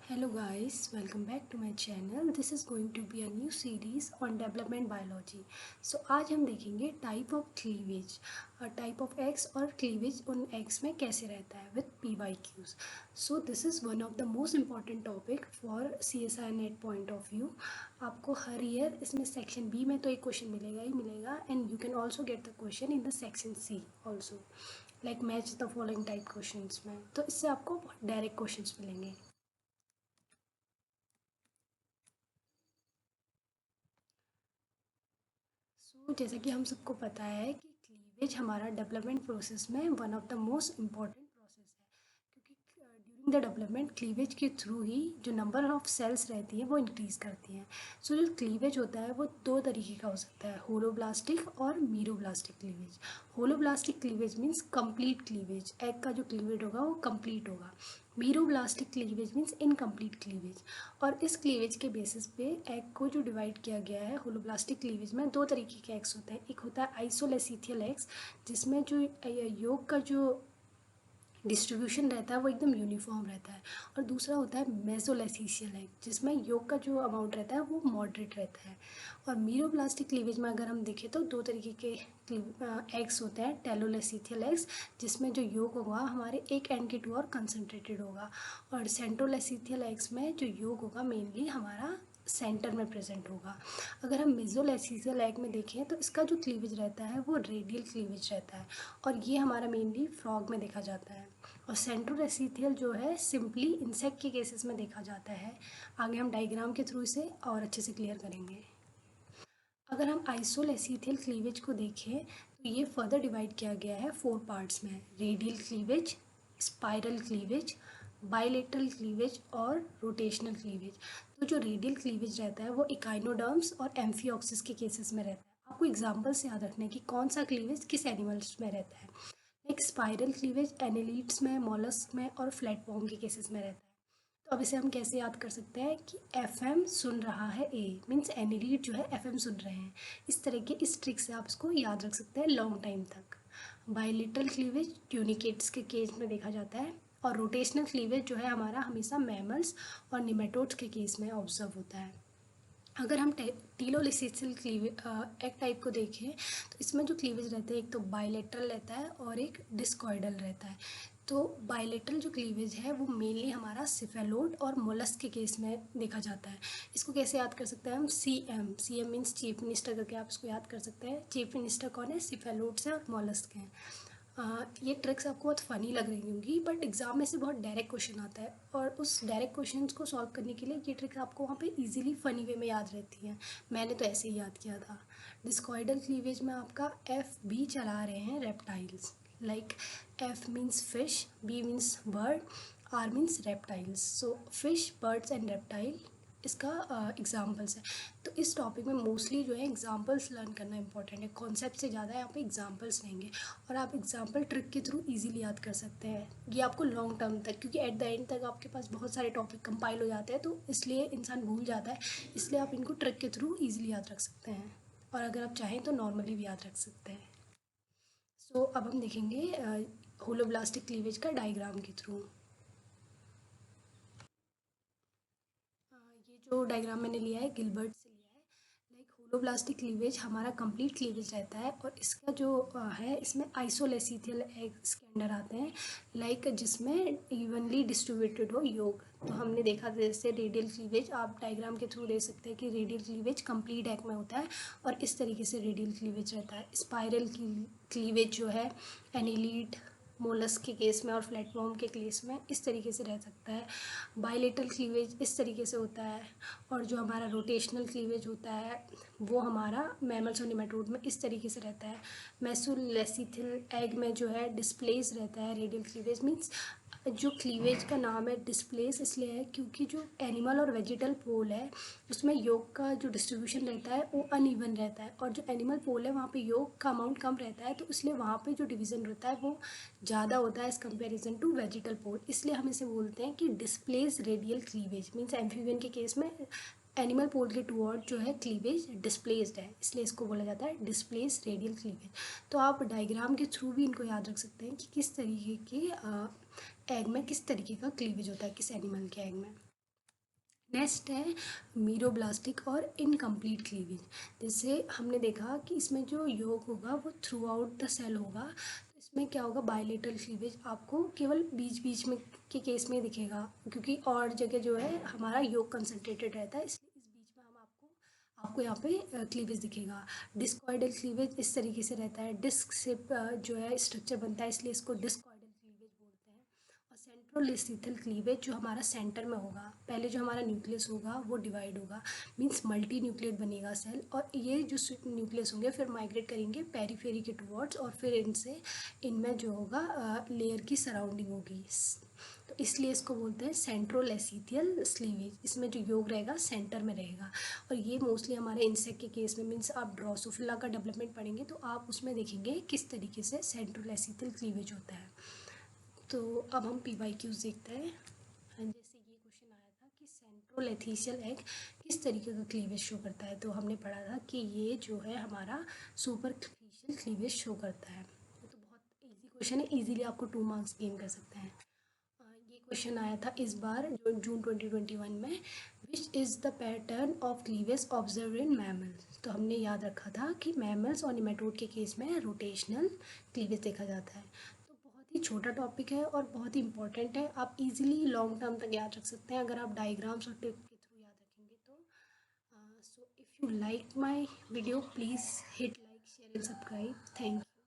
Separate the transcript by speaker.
Speaker 1: Hello guys, welcome back to my channel. This is going to be a new series on development biology. So आज हम देखेंगे type of cleavage, type of eggs और cleavage उन eggs में कैसे रहता है with PYQs. So this is one of the most important topic for CSI NET point of view. आपको हर ईयर इसमें सेक्शन बी में तो एक क्वेश्चन मिलेगा ही मिलेगा and you can also get the question in the section C also, like match the following type question में. तो इससे आपको डायरेक्ट क्वेश्चन मिलेंगे. जैसा कि हम सबको पता है कि क्लीवेज हमारा डेवलपमेंट प्रोसेस में one of the most important process है, क्योंकि ड्यूरिंग द डेवलपमेंट क्लीवेज के थ्रू ही जो नंबर ऑफ सेल्स रहती हैं वो इंक्रीज़ करती हैं. सो जो क्लीवेज होता है वो दो तरीके का हो सकता है, होलोब्लास्टिक और meroblastic cleavage. Holoblastic cleavage means complete cleavage, egg का जो क्लीवेज होगा वो कंप्लीट होगा. Meroblastic cleavage means incomplete cleavage. और इस क्लीवेज के बेसिस पे एग को जो डिवाइड किया गया है होलोब्लास्टिक क्लीवेज में, दो तरीके के एग्स होते हैं. एक होता है आइसोलेसिथियल एग्स, जिसमें जो योग का जो डिस्ट्रीब्यूशन रहता है वो एकदम यूनिफॉर्म रहता है. और दूसरा होता है मेसोलेसिशियल एग, जिसमें योग का जो अमाउंट रहता है वो मॉडरेट रहता है. और मीरोब्लास्टिक क्लीवेज में अगर हम देखें तो दो तरीके के एग्स होते हैं. टेलोलेसिथियल एग्स, जिसमें जो योग होगा हमारे एक एंड के टू और कंसनट्रेटेड होगा. और सेंट्रोलेसिथियल एग्स में जो योग होगा मेनली हमारा सेंटर में प्रेजेंट होगा. अगर हम मेसोलेसिशियल एग में देखें तो इसका जो क्लीवेज रहता है वो रेडियल क्लीवेज रहता है, और ये हमारा मेनली फ्रॉग में देखा जाता है. और सेंट्रोलेसिथियल जो है सिंपली इंसेक्ट के केसेस में देखा जाता है. आगे हम डायग्राम के थ्रू इसे और अच्छे से क्लियर करेंगे. अगर हम आइसोलेसिथियल क्लीवेज को देखें तो ये फर्दर डिवाइड किया गया है 4 पार्ट्स में: radial cleavage, spiral cleavage, bilateral cleavage और रोटेशनल क्लीवेज. तो जो रेडियल क्लीवेज रहता है वो इकाइनोडर्म्स और एम्फिऑक्सिस के केसेस में रहता है. आपको एग्जाम्पल से याद रखना है कि कौन सा क्लीवेज किस एनिमल्स में रहता है. एक स्पाइरल क्लीवेज एनिलीड्स में, मॉलस्क में और फ्लैटवॉर्म के केसेस में रहता है. तो अब इसे हम कैसे याद कर सकते हैं कि FM सुन रहा है, ए मीन्स एनिलीड जो है FM सुन रहे हैं. इस तरह के इस ट्रिक से आप इसको याद रख सकते हैं लॉन्ग टाइम तक. बाइलेटरल क्लीवेज ट्यूनिकेट्स के केस में देखा जाता है. और रोटेशनल क्लीवेज जो है हमारा हमेशा मैमल्स और निमेटोड्स के केस में ऑब्जर्व होता है. अगर हम टीलोलिसिसिल एग टाइप को देखें तो इसमें जो क्लीवेज रहते हैं एक तो बाइलेटरल रहता है और एक डिस्कॉइडल रहता है. तो बाइलेटरल जो क्लीवेज है वो मेनली हमारा सिफेलोड और मोलस्क के केस में देखा जाता है. इसको कैसे याद कर सकते हैं हम? CM मीन्स चीफ मिनिस्टर करके आप इसको याद कर सकते हैं. चीफ मिनिस्टर कौन है? सिफेलोड्स है और मोलस्क हैं. ये ट्रिक्स आपको बहुत फ़नी लग रही होंगी, बट एग्ज़ाम में से बहुत डायरेक्ट क्वेश्चन आता है, और उस डायरेक्ट क्वेश्चंस को सॉल्व करने के लिए ये ट्रिक्स आपको वहाँ पे इजीली फ़नी वे में याद रहती हैं. मैंने तो ऐसे ही याद किया था. डिस्कॉइडल क्लीवेज में आपका FB चला रहे हैं reptiles, like F means fish, B means bird, R means reptiles. So fish, birds and reptile इसका एग्जाम्पल्स है. तो इस टॉपिक में मोस्टली जो है एग्जाम्पल्स लर्न करना इंपॉर्टेंट है. कॉन्सेप्ट से ज़्यादा यहाँ पे एग्जाम्पल्स रहेंगे, और आप एग्जाम्पल ट्रिक के थ्रू इजीली याद कर सकते हैं. ये आपको लॉन्ग टर्म तक, क्योंकि एट द एंड तक आपके पास बहुत सारे टॉपिक कंपाइल हो जाते हैं, तो इसलिए इंसान भूल जाता है. इसलिए आप इनको ट्रिक के थ्रू ईजिली याद रख सकते हैं, और अगर आप चाहें तो नॉर्मली भी याद रख सकते हैं. सो अब हम देखेंगे होलोब्लास्टिक क्लीवेज का डायग्राम के थ्रू. ये जो डायग्राम मैंने लिया है गिलबर्ट से लिया है. लाइक होलोब्लास्टिक क्लीवेज हमारा कंप्लीट क्लीवेज रहता है, और इसका जो है इसमें आइसोलेसिथियल एग्स के अंडर आते हैं, लाइक जिसमें इवनली डिस्ट्रीब्यूटेड हो योग. तो हमने देखा था जैसे रेडियल क्लीवेज, आप डायग्राम के थ्रू देख सकते हैं कि रेडियल क्लीवेज कंप्लीट एग में होता है, और इस तरीके से रेडियल क्लीवेज रहता है. स्पाइरल क्लीवेज जो है एनिलीड, मोलस्क के केस में और फ्लैटवॉर्म के केस में इस तरीके से रह सकता है. बाइलेटरल क्लीवेज इस तरीके से होता है. और जो हमारा रोटेशनल क्लीवेज होता है वो हमारा मैमल्स और निमेटोड में इस तरीके से रहता है. मेसोलेसिथिल एग में जो है डिस्प्लेस रहता है. रेडियल क्लीवेज मीन्स जो क्लीवेज का नाम है डिस्प्लेस इसलिए है क्योंकि जो एनिमल और वेजिटल पोल है उसमें योग का जो डिस्ट्रीब्यूशन रहता है वो अनइवन रहता है, और जो एनिमल पोल है वहाँ पे योग का अमाउंट कम रहता है, तो इसलिए वहाँ पे जो डिवीज़न रहता है वो ज़्यादा होता है एज़ कंपेरिजन टू वेजिटल पोल. इसलिए हम इसे बोलते हैं कि displace radial cleavage means amphibian के केस में एनिमल पोल के टूवर्ड जो है क्लीवेज डिस्प्लेस्ड है, इसलिए इसको बोला जाता है डिस्प्लेस रेडियल क्लीवेज. तो आप डायग्राम के थ्रू भी इनको याद रख सकते हैं कि किस तरीके के एग में किस तरीके का क्लीवेज होता है किस एनिमल के एग में. नेक्स्ट है मीरोब्लास्टिक और इनकम्प्लीट क्लीवेज। जैसे हमने देखा कि इसमें जो योग होगा वो थ्रू आउट द सेल होगा, तो इसमें क्या होगा, बायलेटरल क्लीवेज आपको केवल बीच बीच में के केस में दिखेगा, क्योंकि और जगह जो है हमारा योग कंसंट्रेटेड रहता है, इसलिए इस बीच में हम आपको यहाँ पे क्लीवेज दिखेगा। डिस्कॉइडल क्लीवेज इस तरीके से रहता है, डिस्क से जो है स्ट्रक्चर बनता है, इसलिए इसको डिस्कॉइडल क्लीवेज बोलते हैं। और सेंट्रोलिस्थल क्लीवेज जो हमारा सेंटर में होगा, पहले जो हमारा न्यूक्लियस होगा वो डिवाइड होगा, मीन्स मल्टी न्यूक्लियट बनेगा सेल, और ये जो न्यूक्लियस होंगे फिर माइग्रेट करेंगे पेरीफेरी के टुवर्ड्स, और फिर इनमें जो होगा लेयर की सराउंडिंग होगी, तो इसलिए इसको बोलते हैं सेंट्रोलेसिथियल क्लीवेज। इसमें जो योग रहेगा सेंटर में रहेगा, और ये मोस्टली हमारे इंसेक्ट के केस में, मीन्स आप ड्रोसोफिला का डेवलपमेंट पढ़ेंगे तो आप उसमें देखेंगे किस तरीके से सेंट्रोलेसिथियल क्लीवेज होता है। तो अब हम PYQs देखते हैं। जैसे ये क्वेश्चन आया था कि सेंट्रोलेथिशियल एग किस तरीके का क्लीवेज शो करता है, तो हमने पढ़ा था कि ये जो है हमारा सुपरफिशियल क्लीवेज शो करता है। तो बहुत इजी क्वेश्चन है, इजीली आपको 2 मार्क्स गेन कर सकते हैं। ये क्वेश्चन आया था इस बार जो जून 2021 में, which is the pattern of cleavage observe in mammals. तो हमने याद रखा था कि मैमल्स और निमेटोड के केस में रोटेशनल क्लीवेज देखा जाता है। तो बहुत ही छोटा टॉपिक है और बहुत ही इंपॉर्टेंट है, आप इजीली लॉन्ग टर्म तक याद रख सकते हैं अगर आप डायग्राम्स और टिप के थ्रू याद रखेंगे तो। So if you like my video please hit like share and subscribe. Thank you.